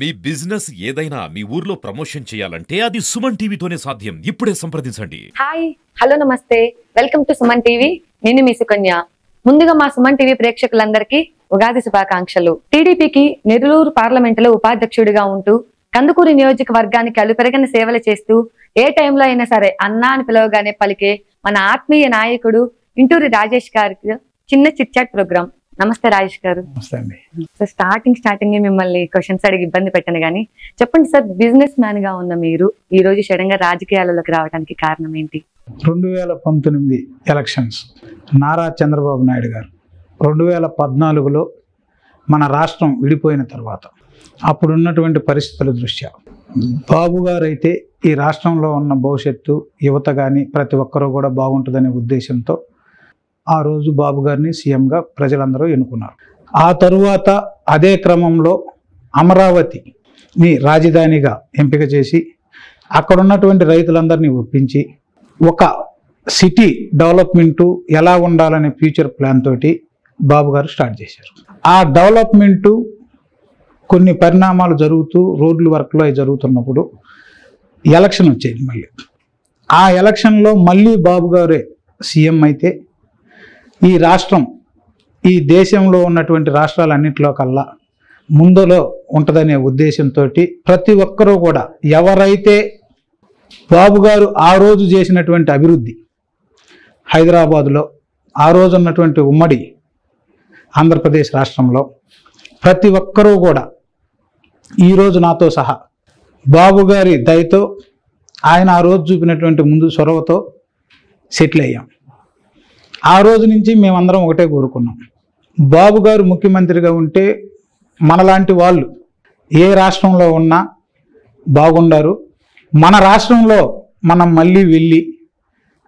మీ business ఏదైనా మీ ఊర్లో promotion చేయాలంటే అది సుమన్ టీవీతోనే సాధ్యం. ఇప్పుడే సంప్రదించండి. హాయ్ హలో నమస్తే వెల్కమ్ టు సుమన్ టీవీ. నేను మీ సుకన్య. ముందుగా మా సుమన్ టీవీ ప్రేక్షకులందరికీ ఉగాది శుభాకాంక్షలు. టీడీపీకి నెల్లూరు పార్లమెంటులో ఉపాధ్యక్షుడిగా ఉంటూ కందుకూరు నియోజకవర్గానికి అలుపెరగని సేవలు చేస్తూ ఏ టైంలో అయినా సరే అన్నా అని పిలవగానే పలికే మన ఆత్మీయ నాయకుడు ఇంటూరి రాజేష్ గారికి చిన్న చిట్ చాట్ ప్రోగ్రామ్. నమస్తే రాజేష్ గారు. సార్ స్టార్టింగ్ మిమ్మల్ని క్వశ్చన్స్ అడిగి ఇబ్బంది పెట్టాను కానీ చెప్పండి సార్, బిజినెస్ మ్యాన్ గా ఉన్న మీరు ఈ రోజు సడన్ గా రాజకీయాలలోకి రావడానికి కారణం ఏంటి? 2019 ఎలక్షన్స్ నారా చంద్రబాబు నాయుడు గారు 2014లో మన రాష్ట్రం విడిపోయిన తర్వాత అప్పుడున్నటువంటి పరిస్థితుల దృష్ట్యా బాబు గారు అయితే ఈ రాష్ట్రంలో ఉన్న భవిష్యత్తు యువత కానీ ప్రతి ఒక్కరూ కూడా బాగుంటుందనే ఉద్దేశంతో ఆ రోజు బాబు గారిని సీఎంగా ప్రజలందరూ ఎన్నుకున్నారు. ఆ తరువాత అదే క్రమంలో అమరావతిని రాజధానిగా ఎంపిక చేసి అక్కడ ఉన్నటువంటి రైతులందరినీ ఒప్పించి ఒక సిటీ డెవలప్మెంటు ఎలా ఉండాలనే ఫ్యూచర్ ప్లాన్ తోటి బాబు గారు స్టార్ట్ చేశారు. ఆ డెవలప్మెంటు కొన్ని పరిణామాలు జరుగుతూ రోడ్లు వర్క్లో అవి జరుగుతున్నప్పుడు ఎలక్షన్ వచ్చేది. మళ్ళీ ఆ ఎలక్షన్లో మళ్ళీ బాబు గారే సీఎం అయితే ఈ రాష్ట్రం ఈ దేశంలో ఉన్నటువంటి రాష్ట్రాలన్నింటిలో కల్లా ముందులో ఉంటుందనే ఉద్దేశంతో ప్రతి ఒక్కరూ కూడా ఎవరైతే బాబు గారు ఆ రోజు చేసినటువంటి అభివృద్ధి హైదరాబాదులో ఆ రోజు ఉన్నటువంటి ఉమ్మడి ఆంధ్రప్రదేశ్ రాష్ట్రంలో ప్రతి ఒక్కరూ కూడా ఈరోజు నాతో సహా బాబు గారి దయతో ఆయన ఆ రోజు చూపినటువంటి ముందు చొరవతో సెటిల్ అయ్యాం. ఆ రోజు నుంచి మేమందరం ఒకటే కోరుకున్నాం, బాబు గారు ముఖ్యమంత్రిగా ఉంటే మనలాంటి వాళ్ళు ఏ రాష్ట్రంలో ఉన్నా బాగుండారు, మన రాష్ట్రంలో మనం మళ్ళీ వెళ్ళి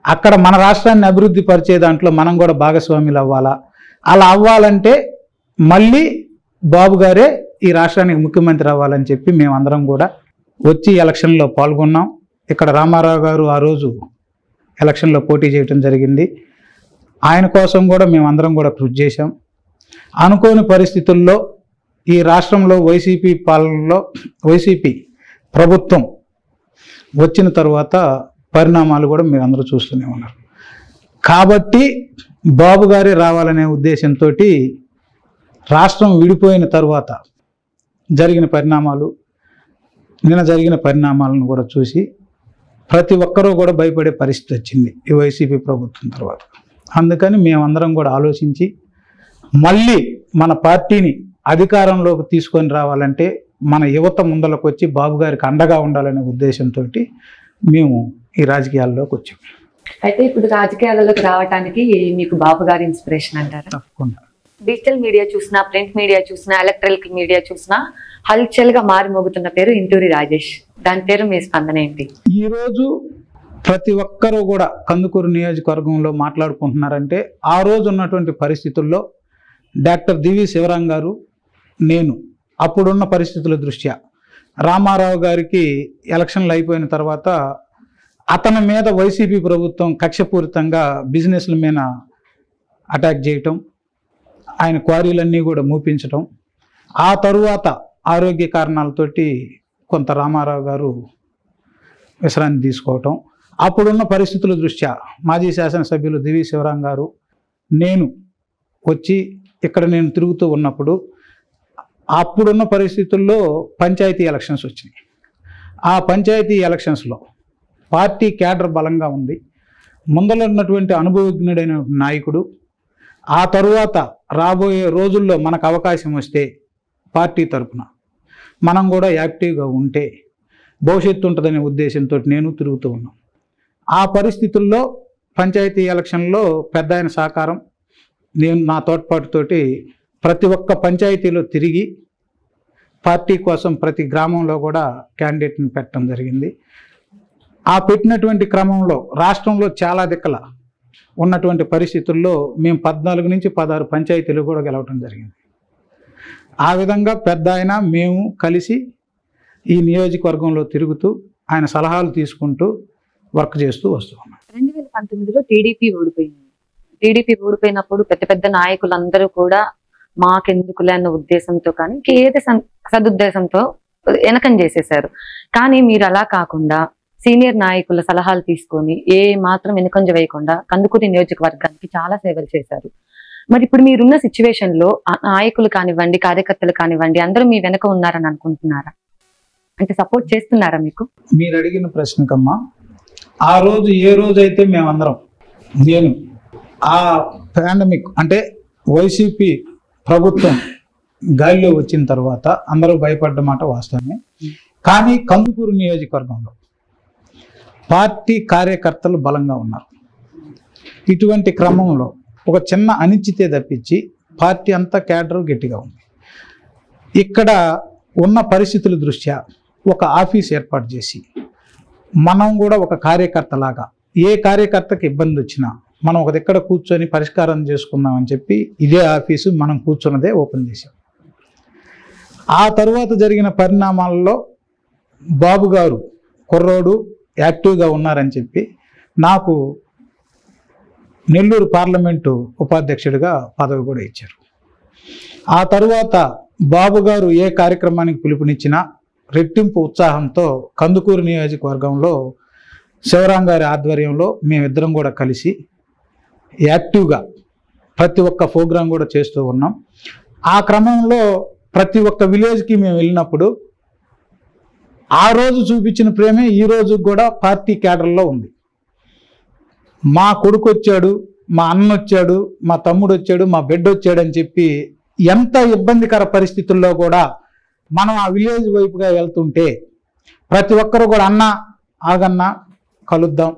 అక్కడ మన రాష్ట్రాన్ని అభివృద్ధి పరిచే దాంట్లో మనం కూడా భాగస్వాములు అవ్వాలా. అలా అవ్వాలంటే మళ్ళీ బాబు గారే ఈ రాష్ట్రానికి ముఖ్యమంత్రి అవ్వాలని చెప్పి మేమందరం కూడా వచ్చి ఎలక్షన్లో పాల్గొన్నాం. ఇక్కడ రామారావు గారు ఆ రోజు ఎలక్షన్లో పోటీ చేయడం జరిగింది. ఆయన కోసం కూడా మేమందరం కూడా కృషి చేశాం. అనుకోని పరిస్థితుల్లో ఈ రాష్ట్రంలో వైసీపీ పాలనలో వైసీపీ ప్రభుత్వం వచ్చిన తర్వాత పరిణామాలు కూడా మీరు అందరూ చూస్తూనే ఉన్నారు. కాబట్టి బాబు గారే రావాలనే ఉద్దేశంతో రాష్ట్రం విడిపోయిన తర్వాత జరిగిన పరిణామాలు నిన్న జరిగిన పరిణామాలను కూడా చూసి ప్రతి ఒక్కరూ కూడా భయపడే పరిస్థితి వచ్చింది ఈ వైసీపీ ప్రభుత్వం తర్వాత. అందుకని మేమందరం కూడా ఆలోచించి మళ్ళీ మన పార్టీని అధికారంలోకి తీసుకొని రావాలంటే మన యువత ముందలకు వచ్చి బాబు గారికి అండగా ఉండాలనే ఉద్దేశంతో మేము ఈ రాజకీయాల్లోకి వచ్చాం. అయితే ఇప్పుడు రాజకీయాలలోకి రావడానికి మీకు బాబు గారి ఇన్స్పిరేషన్ అంటారా? తప్పకుండా. డిజిటల్ మీడియా చూసినా, ప్రింట్ మీడియా చూసినా, ఎలక్ట్రానిక్ మీడియా చూసినా హల్చల్ గా మారి మోగుతున్న పేరు ఇంటూరి రాజేష్. దాని పేరు మీ స్పందన ఏంటి? ఈరోజు ప్రతి ఒక్కరూ కూడా కందుకూరు నియోజకవర్గంలో మాట్లాడుకుంటున్నారంటే ఆ రోజు ఉన్నటువంటి పరిస్థితుల్లో డాక్టర్ దివి శివరాం గారు, నేను అప్పుడున్న పరిస్థితుల దృష్ట్యా రామారావు గారికి ఎలక్షన్లు అయిపోయిన తర్వాత అతని మీద వైసీపీ ప్రభుత్వం కక్షపూరితంగా బిజినెస్ల మీద అటాక్ చేయటం, ఆయన క్వారీలన్నీ కూడా మూపించటం, ఆ తరువాత ఆరోగ్య కారణాలతోటి కొంత రామారావు గారు విశ్రాంతి తీసుకోవటం, అప్పుడున్న పరిస్థితుల దృష్ట్యా మాజీ శాసనసభ్యులు దివి శివరాం గారు, నేను వచ్చి ఇక్కడ నేను తిరుగుతూ ఉన్నప్పుడు అప్పుడున్న పరిస్థితుల్లో పంచాయతీ ఎలక్షన్స్ వచ్చినాయి. ఆ పంచాయతీ ఎలక్షన్స్లో పార్టీ క్యాడర్ బలంగా ఉంది, ముందర ఉన్నటువంటి అనుభవజ్ఞుడైన నాయకుడు, ఆ తరువాత రాబోయే రోజుల్లో మనకు అవకాశం వస్తే పార్టీ తరఫున మనం కూడా యాక్టివ్గా ఉంటే భవిష్యత్తు ఉంటుందనే ఉద్దేశంతో నేను తిరుగుతూ ఉన్నాను. ఆ పరిస్థితుల్లో పంచాయతీ ఎలక్షన్లో పెద్ద ఆయన సహకారం, నేను నా తోడ్పాటుతోటి ప్రతి ఒక్క పంచాయతీలో తిరిగి పార్టీ కోసం ప్రతి గ్రామంలో కూడా క్యాండిడేట్ని పెట్టడం జరిగింది. ఆ పెట్టినటువంటి క్రమంలో రాష్ట్రంలో చాలా దిక్కల ఉన్నటువంటి పరిస్థితుల్లో మేము 14 నుంచి 16 పంచాయతీలు కూడా గెలవడం జరిగింది. ఆ విధంగా పెద్ద ఆయన మేము కలిసి ఈ నియోజకవర్గంలో తిరుగుతూ ఆయన సలహాలు తీసుకుంటూ వర్క్ చేస్తూ వస్తూ ఉన్నాం. 2019లో టీడీపీ ఓడిపోయింది. టీడీపీ ఓడిపోయినప్పుడు పెద్ద పెద్ద నాయకులందరూ కూడా మాకెందుకులే అన్న ఉద్దేశంతో కానీ ఏదో సదుద్దేశంతో వెనకం చేసేశారు. కానీ మీరు అలా కాకుండా సీనియర్ నాయకుల సలహాలు తీసుకొని ఏ మాత్రం వెనుకంజ వేయకుండా కందుకూరి నియోజకవర్గానికి చాలా సేవలు చేశారు. మరి ఇప్పుడు మీరున్న సిచ్యువేషన్ లో నాయకులు కానివ్వండి, కార్యకర్తలు కానివ్వండి, అందరూ మీ వెనక ఉన్నారని అనుకుంటున్నారా? అంటే సపోర్ట్ చేస్తున్నారా మీకు? మీరు అడిగిన ప్రశ్నకమ్మా, ఆ రోజు ఏ రోజైతే మేమందరం నేను ఆ పాండమిక్ అంటే వైసీపీ ప్రభుత్వం గాలిలో వచ్చిన తర్వాత అందరూ భయపడ్డ మాట వాస్తవమే. కానీ కందుకూరు నియోజకవర్గంలో పార్టీ కార్యకర్తలు బలంగా ఉన్నారు. ఇటువంటి క్రమంలో ఒక చిన్న అనిశ్చితే తప్పించి పార్టీ అంతా క్యాడర్ గట్టిగా ఉంది. ఇక్కడ ఉన్న పరిస్థితుల దృష్ట్యా ఒక ఆఫీస్ ఏర్పాటు చేసి మనం కూడా ఒక కార్యకర్తలాగా ఏ కార్యకర్తకి ఇబ్బంది వచ్చినా మనం ఒక దగ్గర కూర్చొని పరిష్కారం చేసుకుందామని చెప్పి ఇదే ఆఫీసు మనం కూర్చున్నదే ఓపెన్ చేశాం. ఆ తర్వాత జరిగిన పరిణామాల్లో బాబు గారు కుర్రోడు యాక్టివ్గా ఉన్నారని చెప్పి నాకు నెల్లూరు పార్లమెంటు ఉపాధ్యక్షుడిగా పదవి కూడా ఇచ్చారు. ఆ తరువాత బాబు గారు ఏ కార్యక్రమానికి పిలుపునిచ్చినా రెట్టింపు ఉత్సాహంతో కందుకూరు నియోజకవర్గంలో శివరాం గారి ఆధ్వర్యంలో మేమిద్దరం కూడా కలిసి యాక్టివ్గా ప్రతి ఒక్క ప్రోగ్రాం కూడా చేస్తూ ఉన్నాం. ఆ క్రమంలో ప్రతి ఒక్క విలేజ్కి మేము వెళ్ళినప్పుడు ఆ రోజు చూపించిన ప్రేమే ఈ రోజు కూడా పార్టీ క్యాడర్లో ఉంది. మా కొడుకు వచ్చాడు, మా అన్న వచ్చాడు, మా తమ్ముడు వచ్చాడు, మా బిడ్డ వచ్చాడు అని చెప్పి ఎంత ఇబ్బందికర పరిస్థితుల్లో కూడా మనం ఆ విలేజ్ వైపుగా వెళ్తుంటే ప్రతి ఒక్కరు కూడా అన్న ఆగన్నా కలుద్దాం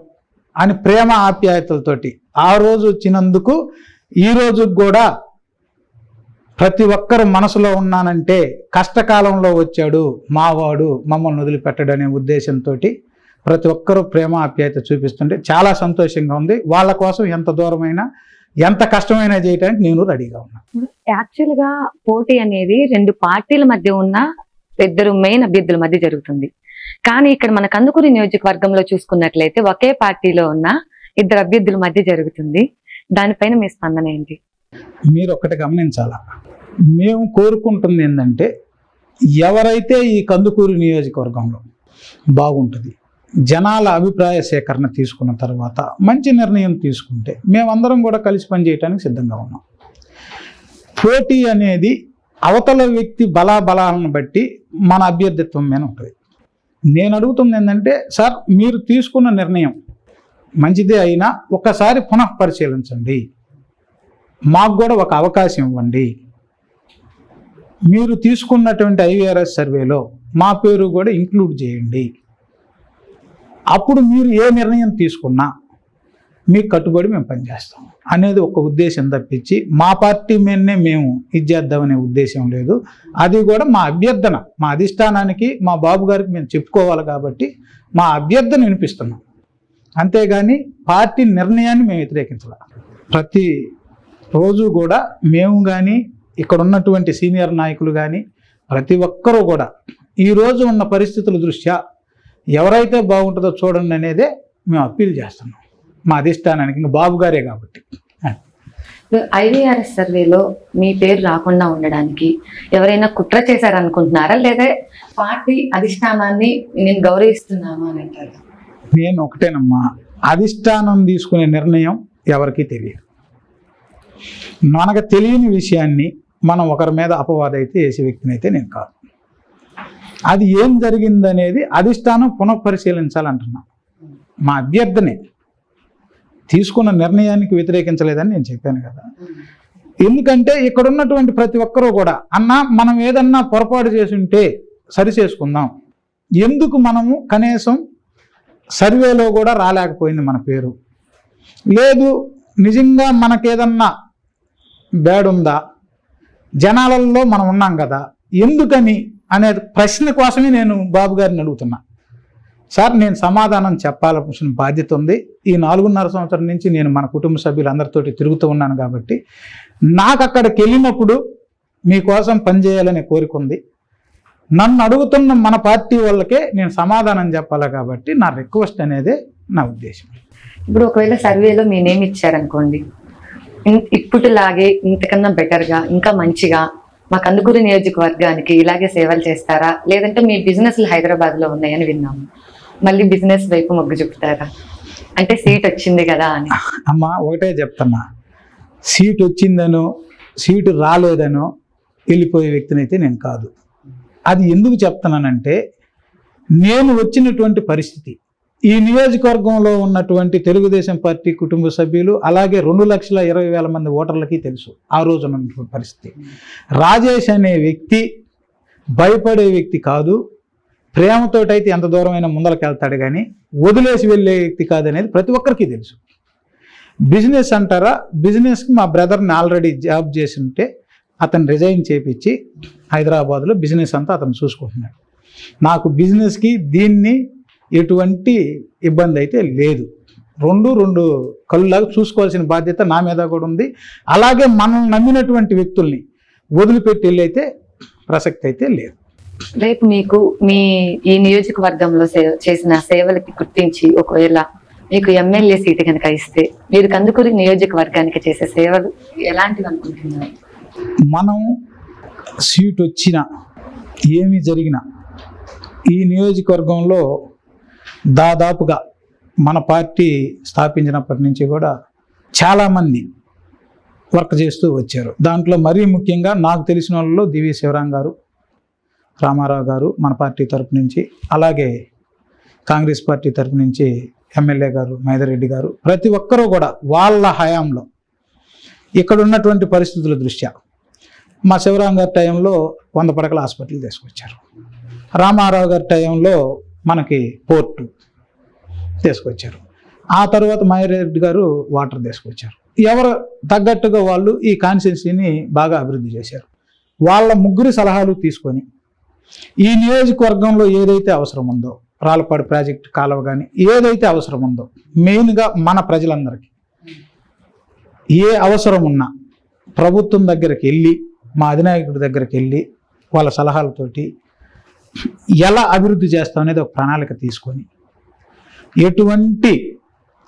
అని ప్రేమ ఆప్యాయతలతోటి ఆ రోజు వచ్చినందుకు ఈ రోజు కూడా ప్రతి ఒక్కరు మనసులో ఉన్నానంటే కష్టకాలంలో వచ్చాడు మావాడు మమ్మల్ని వదిలిపెట్టడు అనే ఉద్దేశంతో ప్రతి ఒక్కరూ ప్రేమ ఆప్యాయత చూపిస్తుంటే చాలా సంతోషంగా ఉంది. వాళ్ళ కోసం ఎంత దూరమైనా ఎంత కష్టమైనా చేయడానికి నేను రెడీగా ఉన్నా. యాక్చువల్ గా పోటీ అనేది రెండు పార్టీల మధ్య ఉన్న ఇద్దరు మెయిన్ అభ్యర్థుల మధ్య జరుగుతుంది. కానీ ఇక్కడ మన కందుకూరి నియోజకవర్గంలో చూసుకున్నట్లయితే ఒకే పార్టీలో ఉన్న ఇద్దరు అభ్యర్థుల మధ్య జరుగుతుంది. దానిపైన మీ స్పందన ఏంటి? మీరు ఒక్కటి గమనించాలా, మేము కోరుకుంటుంది ఏంటంటే ఎవరైతే ఈ కందుకూరు నియోజకవర్గంలో బాగుంటుంది జనాల అభిప్రాయ సేకరణ తీసుకున్న తర్వాత మంచి నిర్ణయం తీసుకుంటే మేమందరం కూడా కలిసి పనిచేయడానికి సిద్ధంగా ఉన్నాం. పోటీ అనేది అవతల వ్యక్తి బలాబలాలను బట్టి మన అభ్యర్థిత్వం మీద ఉంటుంది. నేను అడుగుతుంది ఏంటంటే సార్ మీరు తీసుకున్న నిర్ణయం మంచిదే అయినా ఒకసారి పునః పరిశీలించండి, మాకు కూడా ఒక అవకాశం ఇవ్వండి. మీరు తీసుకున్నటువంటి IVRS సర్వేలో మా పేరు కూడా ఇంక్లూడ్ చేయండి. అప్పుడు మీరు ఏ నిర్ణయం తీసుకున్నా మీకు కట్టుబడి మేము పనిచేస్తాం అనేది ఒక ఉద్దేశం తప్పించి మా పార్టీ మీదనే మేము ఇచ్చేద్దామనే ఉద్దేశం లేదు. అది కూడా మా అభ్యర్థన మా అధిష్టానానికి మా బాబు గారికి మేము చెప్పుకోవాలి కాబట్టి మా అభ్యర్థన వినిపిస్తున్నాం. అంతేగాని పార్టీ నిర్ణయాన్ని మేము వ్యతిరేకించాలి. ప్రతి రోజు కూడా మేము కానీ ఇక్కడ ఉన్నటువంటి సీనియర్ నాయకులు కానీ ప్రతి ఒక్కరూ కూడా ఈరోజు ఉన్న పరిస్థితుల దృష్ట్యా ఎవరైతే బాగుంటుందో చూడండి అనేదే మేము అప్పీల్ చేస్తున్నాం మా అధిష్టానానికి, ఇంకా బాబు గారే కాబట్టి. IVRS సర్వేలో మీ పేరు రాకుండా ఉండడానికి ఎవరైనా కుట్ర చేశారనుకుంటున్నారా, లేదా పార్టీ అధిష్టానాన్ని నేను గౌరవిస్తున్నాను అని అంటారు? నేను ఒకటేనమ్మా, అధిష్టానం తీసుకునే నిర్ణయం ఎవరికీ తెలియదు. మనకు తెలియని విషయాన్ని మనం ఒకరి మీద అపవాదైతే వేసే వ్యక్తిని అయితే నేను కాదు. అది ఏం జరిగిందనేది అధిష్టానం పునఃపరిశీలించాలంటున్నా. మా అభ్యర్థనే తీసుకున్న నిర్ణయానికి వ్యతిరేకించలేదని నేను చెప్పాను కదా. ఎందుకంటే ఇక్కడ ఉన్నటువంటి ప్రతి ఒక్కరూ కూడా అన్న మనం ఏదన్నా పొరపాటు చేసి ఉంటే సరి చేసుకుందాం, ఎందుకు మనము కనీసం సర్వేలో కూడా రాలేకపోయింది మన పేరు, లేదు నిజంగా మనకేదన్నా బ్యాడ్ ఉందా, జనాలలో మనం ఉన్నాం కదా ఎందుకని అనే ప్రశ్న కోసమే నేను బాబు గారిని అడుగుతున్నా. సార్ నేను సమాధానం చెప్పాల్సిన బాధ్యత ఉంది. ఈ 4.5 సంవత్సరం నుంచి నేను మన కుటుంబ సభ్యులందరితోటి తిరుగుతూ ఉన్నాను కాబట్టి నాకు అక్కడికి వెళ్ళినప్పుడు మీకోసం పనిచేయాలనే కోరిక ఉంది. నన్ను అడుగుతున్న మన పార్టీ వాళ్ళకే నేను సమాధానం చెప్పాలి కాబట్టి నా రిక్వెస్ట్ అనేదే నా ఉద్దేశం. ఇప్పుడు ఒకవేళ సర్వేలో మీ నేమ్ ఇచ్చారనుకోండి, ఇప్పుడులాగే ఇంతకన్నా బెటర్గా ఇంకా మంచిగా మా కందుకూరు నియోజకవర్గానికి ఇలాగే సేవలు చేస్తారా, లేదంటే మీ బిజినెస్లు హైదరాబాద్ లో ఉన్నాయని విన్నాము, మళ్ళీ బిజినెస్ వైపు మొగ్గు చూపుతారా? అంటే సీట్ వచ్చింది కదా అని. అమ్మా ఒకటే చెప్తున్నా, సీట్ వచ్చిందనో సీటు రాలేదనో వెళ్ళిపోయే వ్యక్తిని అయితే నేను కాదు. అది ఎందుకు చెప్తున్నానంటే, నేను వచ్చినటువంటి పరిస్థితి ఈ నియోజకవర్గంలో ఉన్నటువంటి తెలుగుదేశం పార్టీ కుటుంబ సభ్యులు అలాగే 2,20,000 మంది ఓటర్లకి తెలుసు ఆ రోజు ఉన్నటువంటి పరిస్థితి. రాజేష్ అనే వ్యక్తి భయపడే వ్యక్తి కాదు, ప్రేమతోటైతే ఎంత దూరమైనా ముందరకు వెళ్తాడు, కానీ వదిలేసి వెళ్ళే వ్యక్తి కాదనేది ప్రతి ఒక్కరికి తెలుసు. బిజినెస్ అంటారా, బిజినెస్కి మా బ్రదర్ని ఆల్రెడీ జాబ్ చేసి ఉంటే అతను రిజైన్ చేపించి హైదరాబాద్లో బిజినెస్ అంతా అతను చూసుకుంటున్నాడు. నాకు బిజినెస్కి దీన్ని ఎటువంటి ఇబ్బంది అయితే లేదు. రెండు కళ్ళులాగా చూసుకోవాల్సిన బాధ్యత నా మీద కూడా ఉంది. అలాగే మనం నమ్మినటువంటి వ్యక్తుల్ని వదిలిపెట్టి వెళ్ళైతే ప్రసక్తి అయితే లేదు. రేపు మీకు మీ ఈ నియోజకవర్గంలో చేసిన సేవలకి గుర్తించి ఒకవేళ మీకు ఎమ్మెల్యే సీటు కనుక ఇస్తే మీరు కందుకూరు నియోజకవర్గానికి చేసే సేవలు ఎలాంటివి అనుకుంటున్నారు? మనం సీట్ వచ్చినా ఏమి జరిగినా ఈ నియోజకవర్గంలో దాదాపుగా మన పార్టీ స్థాపించినప్పటి నుంచి కూడా చాలామంది వర్క్ చేస్తూ వచ్చారు. దాంట్లో మరీ ముఖ్యంగా నాకు తెలిసిన వాళ్ళలో దివి శివరాం గారు, రామారావు గారు మన పార్టీ తరపు నుంచి, అలాగే కాంగ్రెస్ పార్టీ తరపు నుంచి ఎమ్మెల్యే గారు మైదరెడ్డి గారు, ప్రతి ఒక్కరూ కూడా వాళ్ళ హయాంలో ఇక్కడ ఉన్నటువంటి పరిస్థితుల దృష్ట్యా మా శివరాం గారి టైంలో 100 పడకల హాస్పిటల్ తీసుకొచ్చారు. రామారావు గారి టైంలో మనకి పోర్టు తీసుకొచ్చారు. ఆ తర్వాత మైదరెడ్డి గారు వాటర్ తీసుకొచ్చారు. ఎవరు తగ్గట్టుగా వాళ్ళు ఈ కాన్స్టిట్యున్సీని బాగా అభివృద్ధి చేశారు. వాళ్ళ ముగ్గురి సలహాలు తీసుకొని ఈ నియోజకవర్గంలో ఏదైతే అవసరం ఉందో, రాళ్ళపాడు ప్రాజెక్టు కాలువ కానీ ఏదైతే అవసరం ఉందో, మెయిన్గా మన ప్రజలందరికీ ఏ అవసరం ఉన్నా ప్రభుత్వం దగ్గరికి వెళ్ళి, మా అధినాయకుడి దగ్గరికి వెళ్ళి వాళ్ళ సలహాలతోటి ఎలా అభివృద్ధి చేస్తాం అనేది ఒక ప్రణాళిక తీసుకొని ఎటువంటి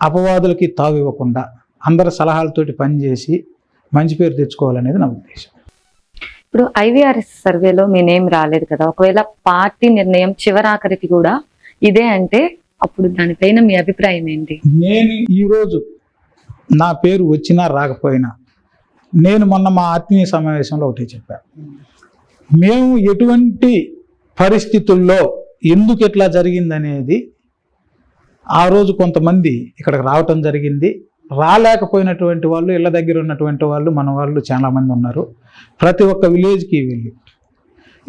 అపవాదులకి తావివ్వకుండా అందరి సలహాలతోటి పనిచేసి మంచి పేరు తెచ్చుకోవాలనేది నా ఉద్దేశం. ఇప్పుడు ఐవీఆర్ఎస్ సర్వేలో మీ నేమ్ రాలేదు కదా, ఒకవేళ పార్టీ నిర్ణయం చివరాఖరికి కూడా ఇదే అంటే అప్పుడు దానిపైన మీ అభిప్రాయం ఏంటి? నేను ఈరోజు నా పేరు వచ్చినా రాకపోయినా నేను మొన్న మా ఆత్మీయ సమావేశంలో ఒకటి చెప్పాను. మేము ఎటువంటి పరిస్థితుల్లో ఎందుకు ఎట్లా జరిగిందనేది ఆ రోజు కొంతమంది ఇక్కడికి రావటం జరిగింది. రాలేకపోయినటువంటి వాళ్ళు, ఇళ్ళ దగ్గర ఉన్నటువంటి వాళ్ళు, మన వాళ్ళు చాలామంది ఉన్నారు. ప్రతి ఒక్క విలేజ్కి వెళ్ళి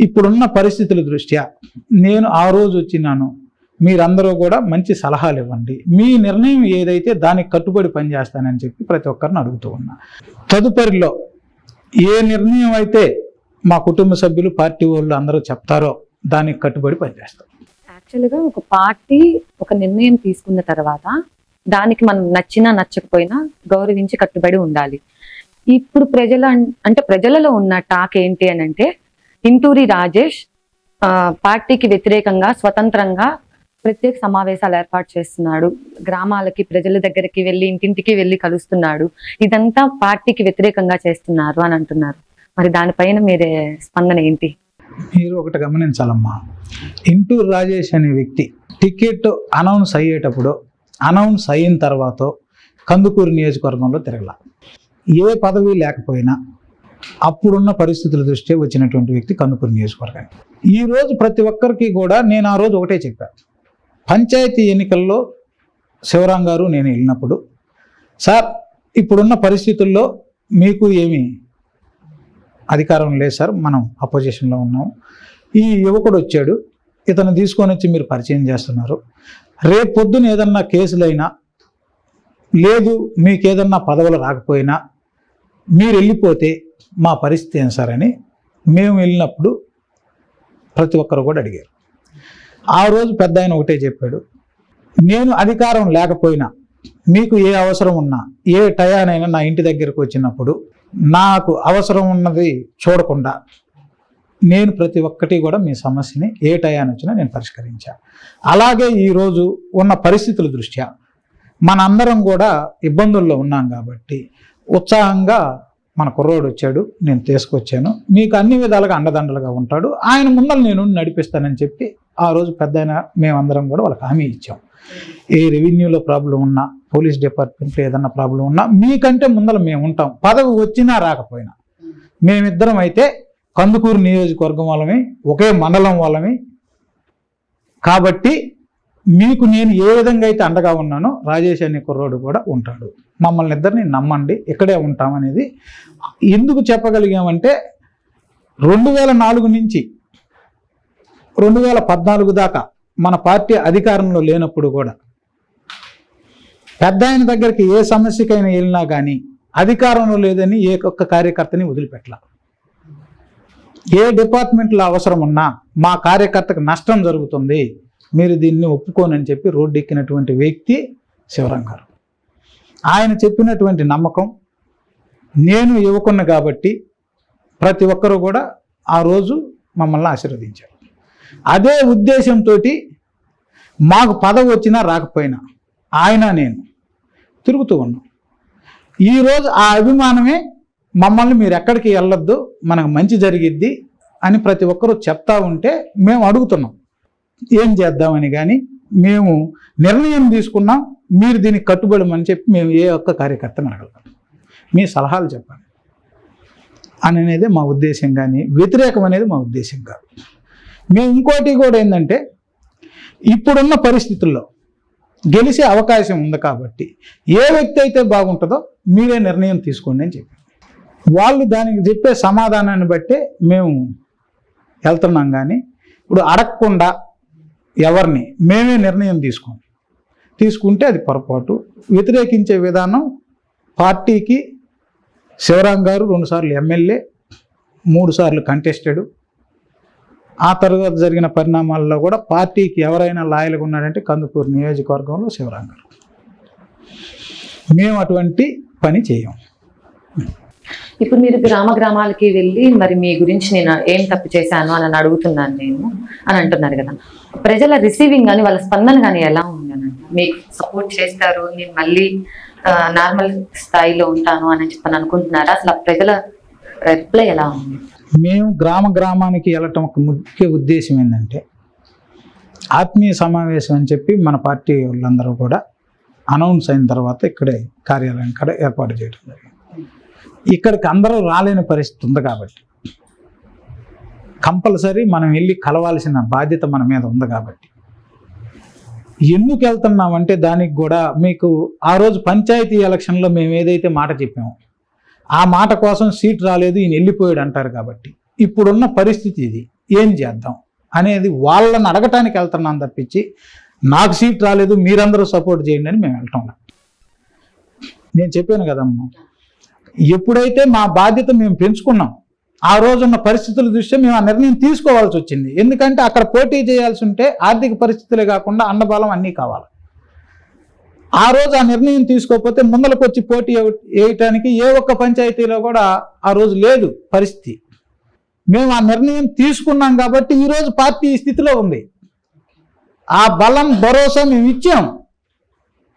ఇప్పుడున్న పరిస్థితుల దృష్ట్యా నేను ఆ రోజు వచ్చినాను, మీరందరూ కూడా మంచి సలహాలు ఇవ్వండి, మీ నిర్ణయం ఏదైతే దానికి కట్టుబడి పనిచేస్తానని చెప్పి ప్రతి ఒక్కరిని అడుగుతూ ఉన్నా. తదుపరిలో ఏ నిర్ణయం అయితే మా కుటుంబ సభ్యులు, పార్టీ వాళ్ళు అందరూ చెప్తారో దానికి కట్టుబడి పనిచేస్తాం. యాక్చువల్గా ఒక పార్టీ ఒక నిర్ణయం తీసుకున్న తర్వాత దానికి మనం నచ్చినా నచ్చకపోయినా గౌరవించి కట్టుబడి ఉండాలి. ఇప్పుడు ప్రజలలో ఉన్న టాక్ ఏంటి అని అంటే, ఇంటూరి రాజేష్ పార్టీకి వ్యతిరేకంగా స్వతంత్రంగా ప్రత్యేక సమావేశాలు ఏర్పాటు చేస్తున్నాడు, గ్రామాలకి ప్రజల దగ్గరికి వెళ్ళి ఇంటింటికి వెళ్ళి కలుస్తున్నాడు, ఇదంతా పార్టీకి వ్యతిరేకంగా చేస్తున్నారు అని అంటున్నారు. మరి దానిపైన మీరే స్పందన ఏంటి? మీరు ఒకటి గమనించాలమ్మా, ఇంటూరి రాజేష్ అనే వ్యక్తి టికెట్ అనౌన్స్ అయ్యేటప్పుడు, అనౌన్స్ అయిన తర్వాత కందుకూరు నియోజకవర్గంలో తిరగల. ఏ పదవి లేకపోయినా అప్పుడున్న పరిస్థితుల దృష్ట్యా వచ్చినటువంటి వ్యక్తి కందుకూరు నియోజకవర్గానికి. ఈరోజు ప్రతి ఒక్కరికి కూడా నేను ఆ రోజు ఒకటే చెప్పాను. పంచాయతీ ఎన్నికల్లో శివరాం గారు నేను వెళ్ళినప్పుడు, సార్ ఇప్పుడున్న పరిస్థితుల్లో మీకు ఏమీ అధికారం లేదు సార్, మనం అపోజిషన్లో ఉన్నాం, ఈ యువకుడు వచ్చాడు, ఇతను తీసుకొని వచ్చి మీరు పరిచయం చేస్తున్నారు, రేపు పొద్దున ఏదన్నా కేసులైనా లేదు మీకు ఏదన్నా పదవులు రాకపోయినా మీరు వెళ్ళిపోతే మా పరిస్థితి ఏం సార్ అని మేము వెళ్ళినప్పుడు ప్రతి ఒక్కరు కూడా అడిగారు. ఆ రోజు పెద్ద ఆయన ఒకటే చెప్పాడు, నేను అధికారం లేకపోయినా మీకు ఏ అవసరం ఉన్నా ఏ టయానైనా నా ఇంటి దగ్గరకు వచ్చినప్పుడు నాకు అవసరం ఉన్నది చూడకుండా నేను ప్రతి ఒక్కటి కూడా మీ సమస్యని ఏ టయాన్ని వచ్చినా నేను పరిష్కరించాను. అలాగే ఈరోజు ఉన్న పరిస్థితుల దృష్ట్యా మనందరం కూడా ఇబ్బందుల్లో ఉన్నాం కాబట్టి ఉత్సాహంగా మన కుర్రోడు వచ్చాడు, నేను తీసుకొచ్చాను, మీకు అన్ని విధాలుగా అండదండలుగా ఉంటాడు, ఆయన ముందర నేను నడిపిస్తానని చెప్పి ఆ రోజు పెద్ద ఆయన మేమందరం కూడా వాళ్ళకి హామీ ఇచ్చాం. ఏ రెవెన్యూలో ప్రాబ్లం ఉన్నా, పోలీస్ డిపార్ట్మెంట్లో ఏదన్నా ప్రాబ్లం ఉన్నా మీకంటే ముందర మేము ఉంటాం, పదవి వచ్చినా రాకపోయినా. మేమిద్దరం అయితే కందుకూరు నియోజకవర్గం వాళ్ళమి, ఒకే మండలం వాళ్ళమి కాబట్టి మీకు నేను ఏ విధంగా అయితే అండగా ఉన్నానో రాజేష్ అనే కుర్రోడు కూడా ఉంటాడు, మమ్మల్ని ఇద్దరిని నమ్మండి, ఇక్కడే ఉంటామనేది ఎందుకు చెప్పగలిగామంటే 2004 నుంచి 2014 దాకా మన పార్టీ అధికారంలో లేనప్పుడు కూడా పెద్ద ఆయన దగ్గరికి ఏ సమస్యకైనా వెళ్ళినా కానీ అధికారంలో లేదని ఏ ఒక్క కార్యకర్తని వదిలిపెట్టలా. ఏ డిపార్ట్మెంట్లో అవసరం ఉన్నా మా కార్యకర్తకు నష్టం జరుగుతుంది, మీరు దీన్ని ఒప్పుకోనని చెప్పి రోడ్డు ఎక్కినటువంటి వ్యక్తి శివరాం గారు. ఆయన చెప్పినటువంటి నమ్మకం నేను యువకున్నా కాబట్టి ప్రతి ఒక్కరూ కూడా ఆ రోజు మమ్మల్ని ఆశీర్వదించారు. అదే ఉద్దేశంతో మాకు పదవి వచ్చినా రాకపోయినా ఆయన నేను తిరుగుతూ ఉన్నాం. ఈరోజు ఆ అభిమానమే మమ్మల్ని మీరు ఎక్కడికి వెళ్ళొద్దు, మనకు మంచి జరిగిద్ది అని ప్రతి ఒక్కరూ చెప్తా ఉంటే మేము అడుగుతున్నాం ఏం చేద్దామని. కానీ మేము నిర్ణయం తీసుకున్నాం, మీరు దీనికి కట్టుబడమని చెప్పి మేము ఏ ఒక్క కార్యకర్తను అడగలం, మీ సలహాలు చెప్పండి అని అనేది మా ఉద్దేశం, కానీ వ్యతిరేకం అనేది మా ఉద్దేశం కాదు. మేము ఇంకోటి కూడా ఏంటంటే ఇప్పుడున్న పరిస్థితుల్లో గెలిచే అవకాశం ఉంది కాబట్టి ఏ వ్యక్తి అయితే బాగుంటుందో మీరే నిర్ణయం తీసుకోండి అని చెప్పి వాళ్ళు దానికి చెప్పే సమాధానాన్ని బట్టే మేము వెళ్తున్నాం. కానీ ఇప్పుడు అడగకుండా ఎవరిని మేమే నిర్ణయం తీసుకుంటే అది పొరపాటు. వ్యతిరేకించే విధానం పార్టీకి శివరాం గారు 2 సార్లు ఎమ్మెల్యే, 3 సార్లు కంటెస్టెడ్. ఆ తర్వాత జరిగిన పరిణామాల్లో కూడా పార్టీకి ఎవరైనా లాయల్గా ఉన్నాడంటే కందుకూరు నియోజకవర్గంలో శివరాం గారు. మేము అటువంటి పని చేయం. ఇప్పుడు మీరు గ్రామాలకి వెళ్ళి మరి మీ గురించి నేను ఏం తప్పు చేశాను అని అడుగుతున్నాను నేను అని అంటున్నారు కదా, ప్రజల రిసీవింగ్ కానీ వాళ్ళ స్పందన కానీ ఎలా ఉంది అని మీకు సపోర్ట్ చేస్తారు, నేను మళ్ళీ నార్మల్ స్థాయిలో ఉంటాను అని చెప్పని అనుకుంటున్నారా? అసలు ప్రజల రిప్లై ఎలా ఉంది? మేము గ్రామానికి వెళ్ళటం ఒక ముఖ్య ఉద్దేశం ఏంటంటే ఆత్మీయ సమావేశం అని చెప్పి మన పార్టీ వాళ్ళందరూ కూడా అనౌన్స్ అయిన తర్వాత ఇక్కడే కార్యాలయం కూడా ఏర్పాటు చేయడం జరిగింది. ఇక్కడికి అందరూ రాలేని పరిస్థితి ఉంది కాబట్టి కంపల్సరీ మనం వెళ్ళి కలవాల్సిన బాధ్యత మన మీద ఉంది కాబట్టి ఎందుకు వెళ్తున్నామంటే దానికి కూడా మీకు ఆ రోజు పంచాయతీ ఎలక్షన్లో మేము ఏదైతే మాట చెప్పామో ఆ మాట కోసం సీట్ రాలేదు, ఈయన వెళ్ళిపోయాడు అంటారు. కాబట్టి ఇప్పుడున్న పరిస్థితి ఇది, ఏం చేద్దాం అనేది వాళ్ళని అడగటానికి వెళ్తున్నాం తప్పించి నాకు సీట్ రాలేదు మీరందరూ సపోర్ట్ చేయండి అని మేము వెళ్తాం. నేను చెప్పాను కదమ్మా, ఎప్పుడైతే మా బాధ్యత మేము పెంచుకున్నాం ఆ రోజున్న పరిస్థితుల దృష్ట్యా మేము ఆ నిర్ణయం తీసుకోవాల్సి వచ్చింది. ఎందుకంటే అక్కడ పోటీ చేయాల్సి ఉంటే ఆర్థిక పరిస్థితులే కాకుండా అండబలం అన్నీ కావాలి. ఆ రోజు ఆ నిర్ణయం తీసుకోకపోతే ముందరకు వచ్చి పోటీ వేయటానికి ఏ ఒక్క పంచాయతీలో కూడా ఆ రోజు లేదు పరిస్థితి. మేము ఆ నిర్ణయం తీసుకున్నాం కాబట్టి ఈరోజు పార్టీ ఈ స్థితిలో ఉంది. ఆ బలం భరోసా మేము ఇచ్చాం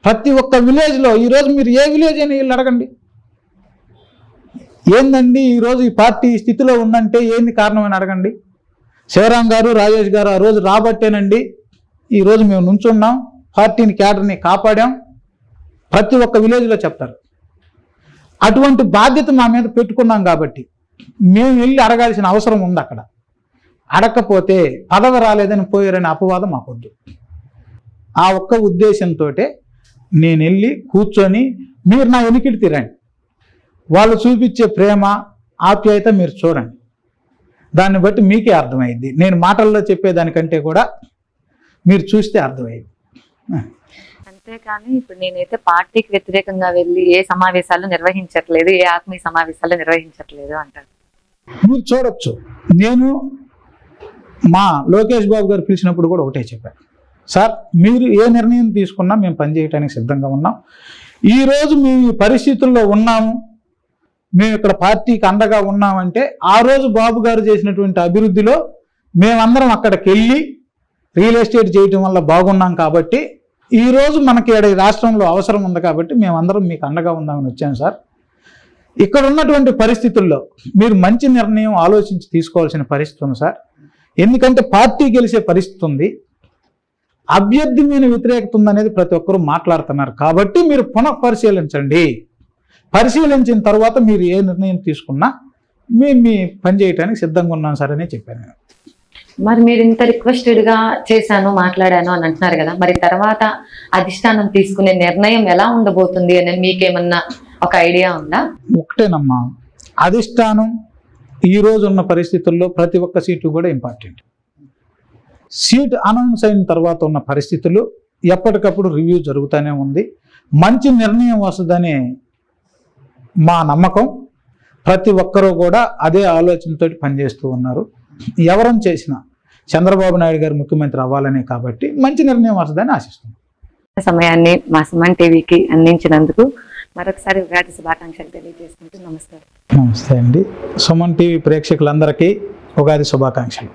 ప్రతి ఒక్క విలేజ్లో. ఈరోజు మీరు ఏ విలేజ్ అని వీళ్ళు అడగండి, ఏందండి ఈరోజు ఈ పార్టీ ఈ స్థితిలో ఉందంటే ఏంది కారణం అని అడగండి. శివరాం గారు, రాజేష్ గారు ఆ రోజు రాబట్టేనండి ఈరోజు మేము నుంచున్నాం, పార్టీని క్యాడర్ని కాపాడాం, ప్రతి ఒక్క విలేజ్లో చెప్తారు. అటువంటి బాధ్యత మా మీద పెట్టుకున్నాం కాబట్టి మేము వెళ్ళి అడగాల్సిన అవసరం ఉంది. అక్కడ అడగకపోతే పదవి రాలేదని పోయారనే అపవాదం మాకొద్దు. ఆ ఒక్క ఉద్దేశంతో నేను వెళ్ళి కూర్చొని మీరు నా వెనుకిడి తిరండి, వాళ్ళు చూపించే ప్రేమ ఆప్యాయత మీరు చూడండి, దాన్ని బట్టి మీకే అర్థమైంది. నేను మాటల్లో చెప్పేదానికంటే కూడా మీరు చూస్తే అర్థమైంది. అంతేకాని ఇప్పుడు నేనైతే పార్టీకి వ్యతిరేకంగా వెళ్ళి ఏ సమావేశాలు నిర్వహించట్లేదు, ఏ ఆత్మీయ సమావేశాలు నిర్వహించట్లేదు అంటారు. మీరు చూడొచ్చు, నేను మా లోకేష్ బాబు గారు పిలిచినప్పుడు కూడా ఒకటే చెప్పాను, సార్ మీరు ఏ నిర్ణయం తీసుకున్నా మేము పనిచేయడానికి సిద్ధంగా ఉన్నాం. ఈరోజు మేము ఈ పరిస్థితుల్లో ఉన్నాము, మేము ఇక్కడ పార్టీకి అండగా ఉన్నామంటే ఆ రోజు బాబు గారు చేసినటువంటి అభివృద్ధిలో మేమందరం అక్కడికి వెళ్ళి రియల్ ఎస్టేట్ చేయటం వల్ల బాగున్నాం కాబట్టి ఈరోజు మనకి ఈ రాష్ట్రంలో అవసరం ఉంది కాబట్టి మేమందరం మీకు అండగా ఉందామని వచ్చాను సార్. ఇక్కడ ఉన్నటువంటి పరిస్థితుల్లో మీరు మంచి నిర్ణయం ఆలోచించి తీసుకోవాల్సిన పరిస్థితి ఉంది సార్. ఎందుకంటే పార్టీ గెలిచే పరిస్థితి ఉంది, అభ్యర్థి మీద వ్యతిరేకత ఉందనేది ప్రతి ఒక్కరూ మాట్లాడుతున్నారు. కాబట్టి మీరు పునః పరిశీలించండి. పరిశీలించిన తర్వాత మీరు ఏ నిర్ణయం తీసుకున్నా మేము మీ పని చేయడానికి సిద్ధంగా ఉన్నాం సార్ అని చెప్పాను నేను. మరి మీరు ఇంత రిక్వెస్టెడ్ గా చేశాను, మాట్లాడాను అని అంటున్నారు కదా, మరి తర్వాత అధిష్టానం తీసుకునే నిర్ణయం ఎలా ఉండబోతుంది అని మీకేమన్నా ఒక ఐడియా ఉందా? ఒకటేనమ్మా, అధిష్టానం ఈ రోజు ఉన్న పరిస్థితుల్లో ప్రతి ఒక్క సీటు కూడా ఇంపార్టెంట్. సీట్ అనౌన్స్ అయిన తర్వాత ఉన్న పరిస్థితులు ఎప్పటికప్పుడు రివ్యూ జరుగుతూనే ఉంది. మంచి నిర్ణయం వస్తుందని మా నమ్మకం. ప్రతి ఒక్కరూ కూడా అదే ఆలోచనతో పనిచేస్తూ ఉన్నారు. ఎవరం చేసినా చంద్రబాబు నాయుడు గారు ముఖ్యమంత్రి అవ్వాలనే కాబట్టి మంచి నిర్ణయం వస్తుందని ఆశిస్తున్నాం. సమయాన్ని మా సుమన్ టీవీకి అందించినందుకు మరొకసారి ఉగాది శుభాకాంక్షలు తెలియజేసుకుంటూ నమస్కారం. నమస్తే అండి. సుమన్ టీవీ ప్రేక్షకులందరికీ ఉగాది శుభాకాంక్షలు.